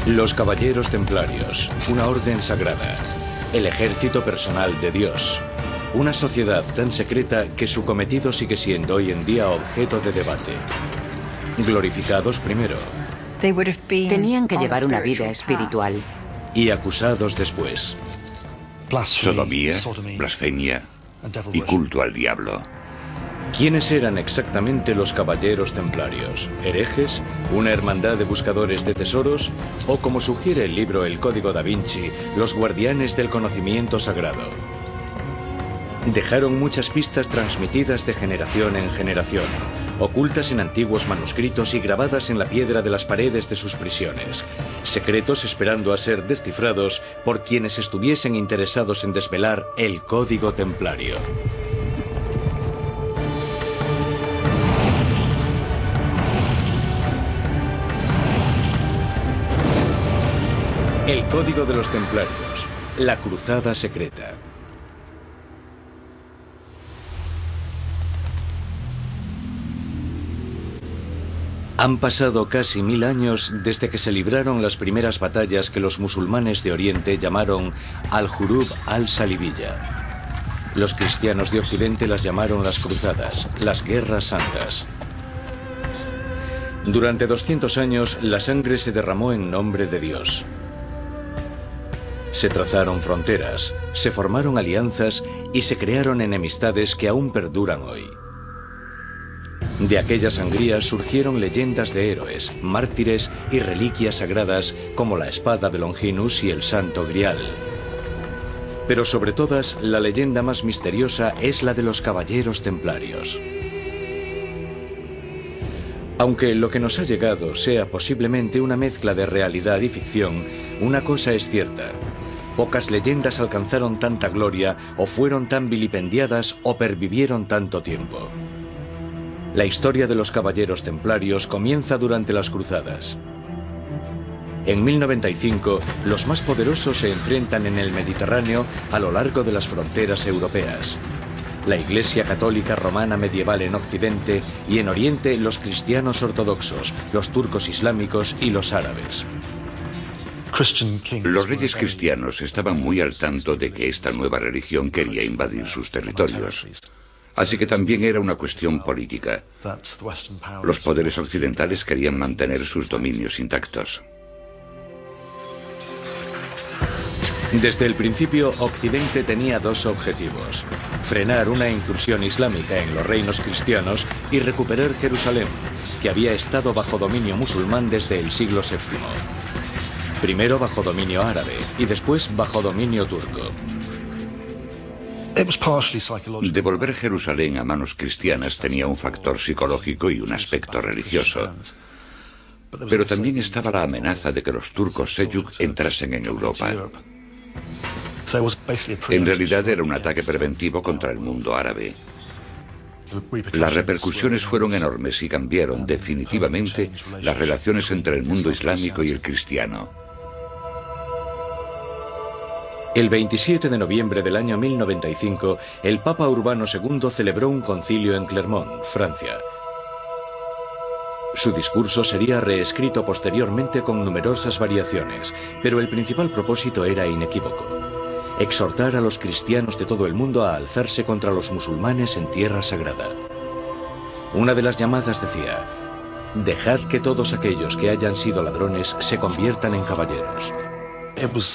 Los Caballeros Templarios, una orden sagrada. El ejército personal de Dios. Una sociedad tan secreta que su cometido sigue siendo hoy en día objeto de debate. Glorificados primero. Tenían que llevar una vida espiritual. Y acusados después. Sodomía, blasfemia y culto al diablo. ¿Quiénes eran exactamente los Caballeros Templarios? ¿Herejes? ¿Una hermandad de buscadores de tesoros? ¿O, como sugiere el libro El Código da Vinci, los guardianes del conocimiento sagrado? Dejaron muchas pistas transmitidas de generación en generación, ocultas en antiguos manuscritos y grabadas en la piedra de las paredes de sus prisiones, secretos esperando a ser descifrados por quienes estuviesen interesados en desvelar el Código Templario. El Código de los Templarios, la Cruzada Secreta. Han pasado casi 1000 años desde que se libraron las primeras batallas que los musulmanes de Oriente llamaron Al-Hurub al-Salibiyya. Los cristianos de Occidente las llamaron las Cruzadas, las Guerras Santas. Durante 200 años, la sangre se derramó en nombre de Dios. Se trazaron fronteras, se formaron alianzas y se crearon enemistades que aún perduran hoy. De aquella sangría surgieron leyendas de héroes, mártires y reliquias sagradas como la espada de Longinus y el Santo Grial. Pero sobre todas, la leyenda más misteriosa es la de los Caballeros Templarios. Aunque lo que nos ha llegado sea posiblemente una mezcla de realidad y ficción, una cosa es cierta. Pocas leyendas alcanzaron tanta gloria, o fueron tan vilipendiadas, o pervivieron tanto tiempo. La historia de los Caballeros Templarios comienza durante las Cruzadas. En 1095, los más poderosos se enfrentan en el Mediterráneo a lo largo de las fronteras europeas. La Iglesia Católica Romana medieval en Occidente y en Oriente los cristianos ortodoxos, los turcos islámicos y los árabes. Los reyes cristianos estaban muy al tanto de que esta nueva religión quería invadir sus territorios. Así que también era una cuestión política. Los poderes occidentales querían mantener sus dominios intactos. Desde el principio, Occidente tenía dos objetivos: frenar una incursión islámica en los reinos cristianos y recuperar Jerusalén, que había estado bajo dominio musulmán desde el siglo VII. Primero bajo dominio árabe y después bajo dominio turco. Devolver Jerusalén a manos cristianas tenía un factor psicológico y un aspecto religioso. Pero también estaba la amenaza de que los turcos selyuk entrasen en Europa. En realidad era un ataque preventivo contra el mundo árabe. Las repercusiones fueron enormes y cambiaron definitivamente las relaciones entre el mundo islámico y el cristiano. El 27 de noviembre del año 1095, el Papa Urbano II celebró un concilio en Clermont, Francia. Su discurso sería reescrito posteriormente con numerosas variaciones, pero el principal propósito era inequívoco: exhortar a los cristianos de todo el mundo a alzarse contra los musulmanes en tierra sagrada. Una de las llamadas decía: dejad que todos aquellos que hayan sido ladrones se conviertan en caballeros.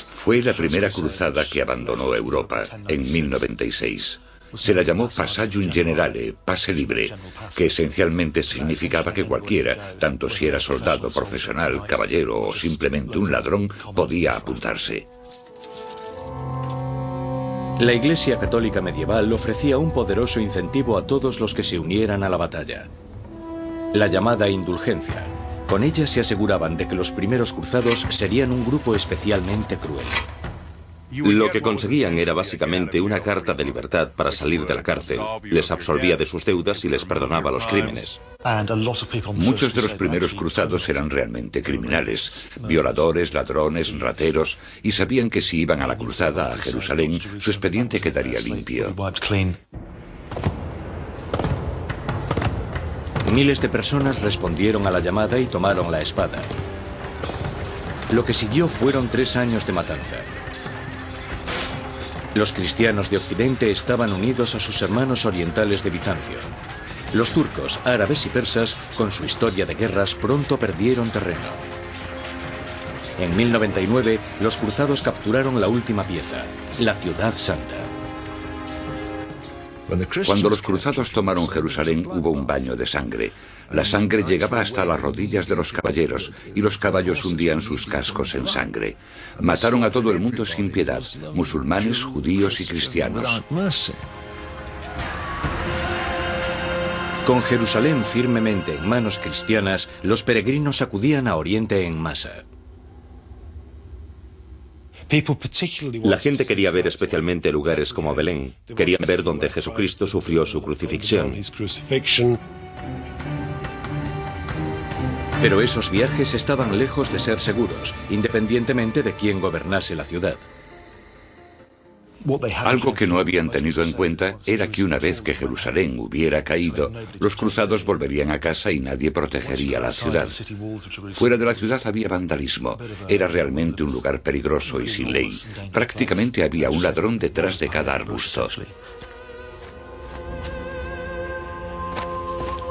Fue la primera cruzada que abandonó Europa en 1096. Se la llamó Passaggium Generale, pase libre, que esencialmente significaba que cualquiera, tanto si era soldado profesional, caballero o simplemente un ladrón, podía apuntarse. La Iglesia Católica medieval ofrecía un poderoso incentivo a todos los que se unieran a la batalla: la llamada indulgencia. Con ella se aseguraban de que los primeros cruzados serían un grupo especialmente cruel. Lo que conseguían era básicamente una carta de libertad para salir de la cárcel. Les absolvía de sus deudas y les perdonaba los crímenes. Muchos de los primeros cruzados eran realmente criminales, violadores, ladrones, rateros, y sabían que si iban a la cruzada a Jerusalén, su expediente quedaría limpio. Miles de personas respondieron a la llamada y tomaron la espada. Lo que siguió fueron 3 años de matanza. Los cristianos de Occidente estaban unidos a sus hermanos orientales de Bizancio. Los turcos, árabes y persas, con su historia de guerras, pronto perdieron terreno. En 1099, los cruzados capturaron la última pieza, la Ciudad Santa. Cuando los cruzados tomaron Jerusalén, hubo un baño de sangre. La sangre llegaba hasta las rodillas de los caballeros y los caballos hundían sus cascos en sangre. Mataron a todo el mundo sin piedad, musulmanes, judíos y cristianos. Con Jerusalén firmemente en manos cristianas, los peregrinos acudían a Oriente en masa. La gente quería ver especialmente lugares como Belén. Querían ver donde Jesucristo sufrió su crucifixión. Pero esos viajes estaban lejos de ser seguros, independientemente de quién gobernase la ciudad. Algo que no habían tenido en cuenta era que una vez que Jerusalén hubiera caído, los cruzados volverían a casa y nadie protegería la ciudad. Fuera de la ciudad había vandalismo. Era realmente un lugar peligroso y sin ley. Prácticamente había un ladrón detrás de cada arbusto.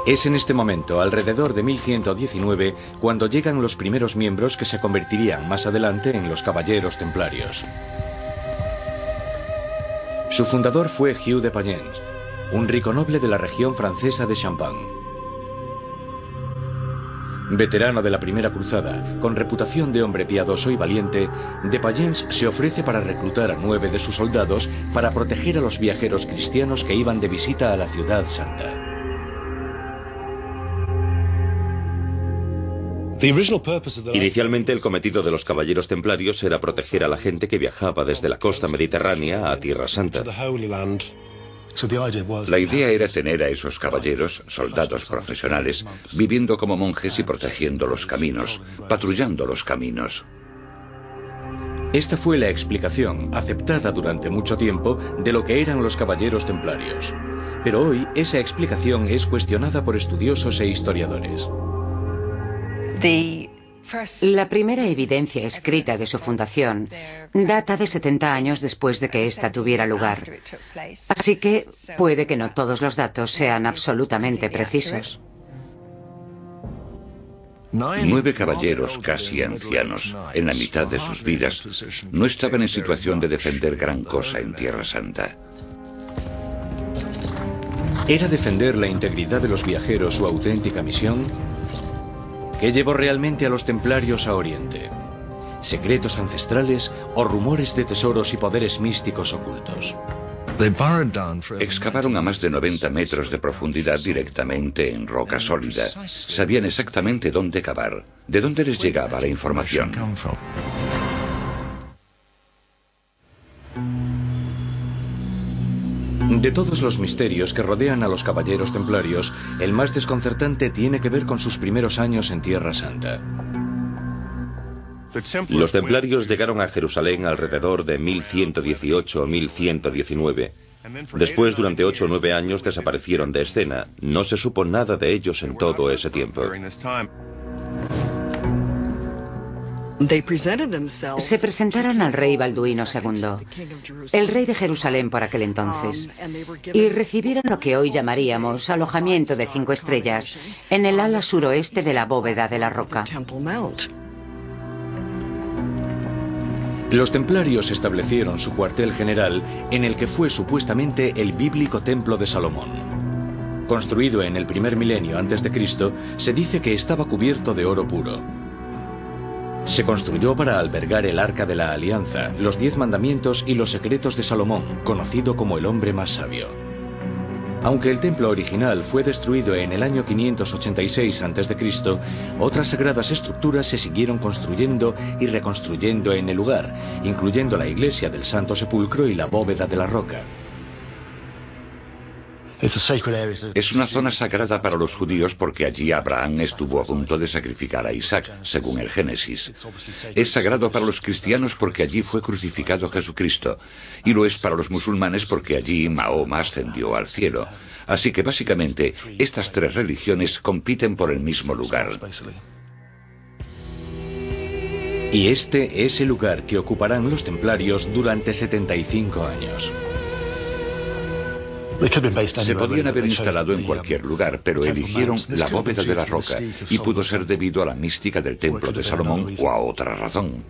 Es en este momento, alrededor de 1119, cuando llegan los primeros miembros que se convertirían más adelante en los Caballeros Templarios. Su fundador fue Hugh de Payens, un rico noble de la región francesa de Champagne. Veterano de la Primera Cruzada, con reputación de hombre piadoso y valiente, de Payens se ofrece para reclutar a 9 de sus soldados para proteger a los viajeros cristianos que iban de visita a la Ciudad Santa. Inicialmente el cometido de los caballeros templarios era proteger a la gente que viajaba desde la costa mediterránea a Tierra Santa. La idea era tener a esos caballeros, soldados profesionales, viviendo como monjes y protegiendo los caminos, patrullando los caminos. Esta fue la explicación, aceptada durante mucho tiempo, de lo que eran los caballeros templarios. Pero hoy esa explicación es cuestionada por estudiosos e historiadores. La primera evidencia escrita de su fundación data de 70 años después de que ésta tuviera lugar. Así que puede que no todos los datos sean absolutamente precisos. 9 caballeros casi ancianos, en la mitad de sus vidas, no estaban en situación de defender gran cosa en Tierra Santa. ¿Era defender la integridad de los viajeros su auténtica misión? ¿Qué llevó realmente a los templarios a Oriente? ¿Secretos ancestrales o rumores de tesoros y poderes místicos ocultos? Excavaron a más de 90 metros de profundidad directamente en roca sólida. Sabían exactamente dónde cavar, de dónde les llegaba la información. De todos los misterios que rodean a los caballeros templarios, el más desconcertante tiene que ver con sus primeros años en Tierra Santa. Los templarios llegaron a Jerusalén alrededor de 1118 o 1119. Después, durante 8 o 9 años, desaparecieron de escena. No se supo nada de ellos en todo ese tiempo. Se presentaron al rey Balduino II, el rey de Jerusalén por aquel entonces, y recibieron lo que hoy llamaríamos alojamiento de 5 estrellas en el ala suroeste de la bóveda de la roca. Los templarios establecieron su cuartel general en el que fue supuestamente el bíblico Templo de Salomón. Construido en el primer milenio antes de Cristo, se dice que estaba cubierto de oro puro. Se construyó para albergar el Arca de la Alianza, los 10 mandamientos y los secretos de Salomón, conocido como el hombre más sabio. Aunque el templo original fue destruido en el año 586 a.C., otras sagradas estructuras se siguieron construyendo y reconstruyendo en el lugar, incluyendo la iglesia del Santo Sepulcro y la bóveda de la roca. Es una zona sagrada para los judíos porque allí Abraham estuvo a punto de sacrificar a Isaac, según el Génesis. Es sagrado para los cristianos porque allí fue crucificado Jesucristo, y lo es para los musulmanes porque allí Mahoma ascendió al cielo. Así que básicamente estas 3 religiones compiten por el mismo lugar. Y este es el lugar que ocuparán los templarios durante 75 años. Se podían haber instalado en cualquier lugar, pero eligieron la bóveda de la roca, y pudo ser debido a la mística del templo de Salomón o a otra razón.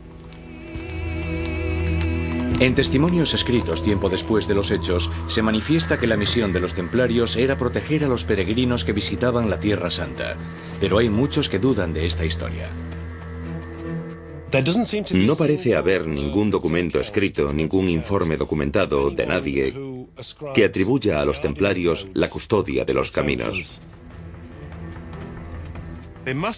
En testimonios escritos tiempo después de los hechos, se manifiesta que la misión de los templarios era proteger a los peregrinos que visitaban la Tierra Santa, pero hay muchos que dudan de esta historia. No parece haber ningún documento escrito, ningún informe documentado de nadie que atribuya a los templarios la custodia de los caminos.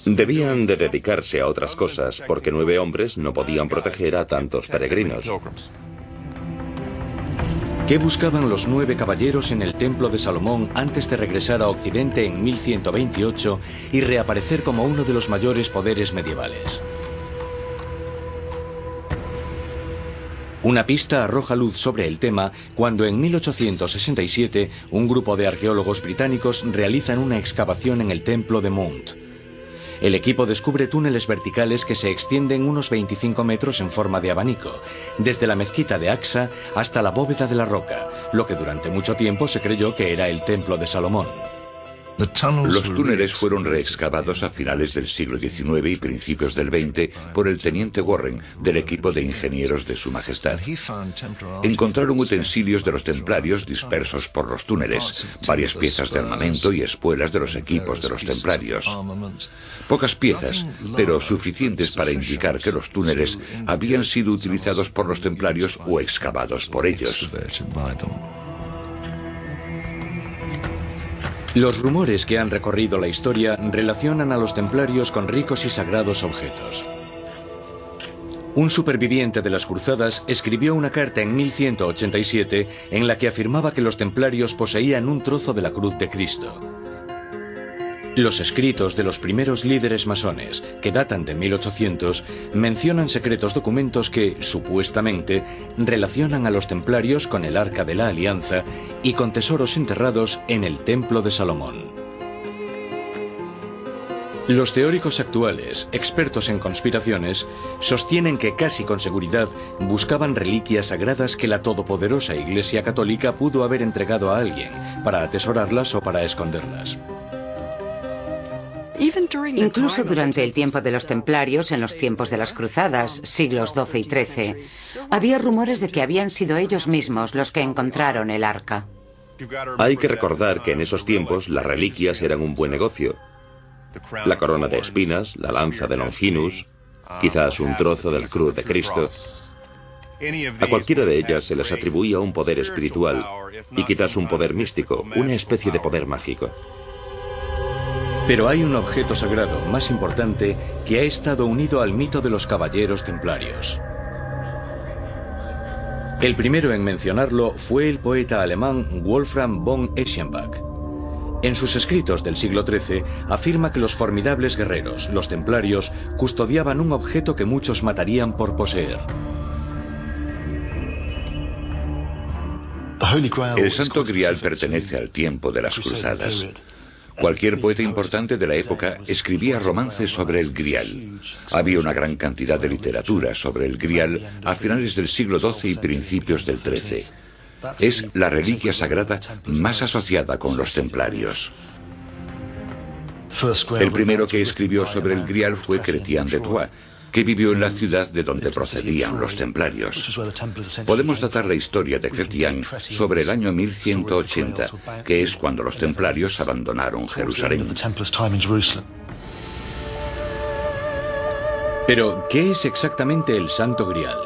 Debían de dedicarse a otras cosas, porque 9 hombres no podían proteger a tantos peregrinos. ¿Qué buscaban los 9 caballeros en el Templo de Salomón antes de regresar a Occidente en 1128 y reaparecer como uno de los mayores poderes medievales? Una pista arroja luz sobre el tema cuando en 1867 un grupo de arqueólogos británicos realizan una excavación en el Templo de Mount. El equipo descubre túneles verticales que se extienden unos 25 metros en forma de abanico, desde la mezquita de Aqsa hasta la bóveda de la roca, lo que durante mucho tiempo se creyó que era el Templo de Salomón. Los túneles fueron reexcavados a finales del siglo XIX y principios del XX por el teniente Warren del equipo de ingenieros de Su Majestad. Encontraron utensilios de los templarios dispersos por los túneles, varias piezas de armamento y espuelas de los equipos de los templarios. Pocas piezas, pero suficientes para indicar que los túneles habían sido utilizados por los templarios o excavados por ellos. Los rumores que han recorrido la historia relacionan a los templarios con ricos y sagrados objetos. Un superviviente de las cruzadas escribió una carta en 1187 en la que afirmaba que los templarios poseían un trozo de la cruz de Cristo. Los escritos de los primeros líderes masones, que datan de 1800, mencionan secretos documentos que, supuestamente, relacionan a los templarios con el Arca de la Alianza y con tesoros enterrados en el Templo de Salomón. Los teóricos actuales, expertos en conspiraciones, sostienen que casi con seguridad buscaban reliquias sagradas que la todopoderosa Iglesia Católica pudo haber entregado a alguien, para atesorarlas o para esconderlas. Incluso durante el tiempo de los templarios, en los tiempos de las cruzadas, siglos XII y XIII, había rumores de que habían sido ellos mismos los que encontraron el arca. Hay que recordar que en esos tiempos las reliquias eran un buen negocio. La corona de espinas, la lanza de Longinus, quizás un trozo de la cruz de Cristo. A cualquiera de ellas se les atribuía un poder espiritual y quizás un poder místico, una especie de poder mágico. Pero hay un objeto sagrado más importante que ha estado unido al mito de los caballeros templarios. El primero en mencionarlo fue el poeta alemán Wolfram von Eschenbach. En sus escritos del siglo XIII afirma que los formidables guerreros, los templarios, custodiaban un objeto que muchos matarían por poseer. El Santo Grial pertenece al tiempo de las cruzadas. Cualquier poeta importante de la época escribía romances sobre el Grial. Había una gran cantidad de literatura sobre el Grial a finales del siglo XII y principios del XIII. Es la reliquia sagrada más asociada con los templarios. El primero que escribió sobre el Grial fue Chrétien de Troyes, que vivió en la ciudad de donde procedían los templarios. Podemos datar la historia de Chrétien sobre el año 1180, que es cuando los templarios abandonaron Jerusalén. Pero, ¿qué es exactamente el Santo Grial?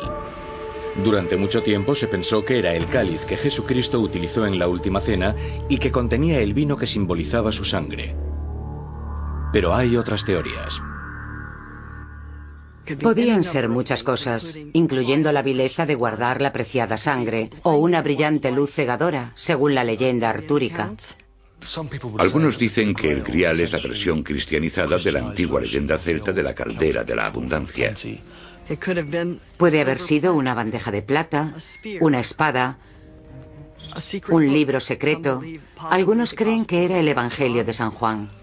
Durante mucho tiempo se pensó que era el cáliz que Jesucristo utilizó en la Última Cena y que contenía el vino que simbolizaba su sangre. Pero hay otras teorías. Podían ser muchas cosas, incluyendo la vileza de guardar la preciada sangre, o una brillante luz cegadora, según la leyenda artúrica. Algunos dicen que el Grial es la versión cristianizada de la antigua leyenda celta de la caldera de la abundancia. Puede haber sido una bandeja de plata, una espada, un libro secreto. Algunos creen que era el Evangelio de San Juan.